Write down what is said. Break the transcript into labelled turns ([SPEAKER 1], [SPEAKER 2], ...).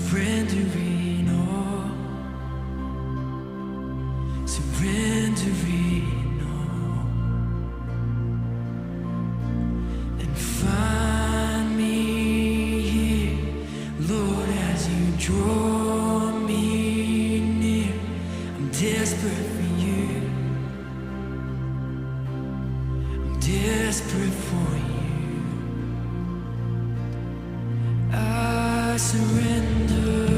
[SPEAKER 1] surrendering all, surrendering all, and find me here, Lord, as you draw me near. I'm desperate for you, I'm desperate for you. I surrender.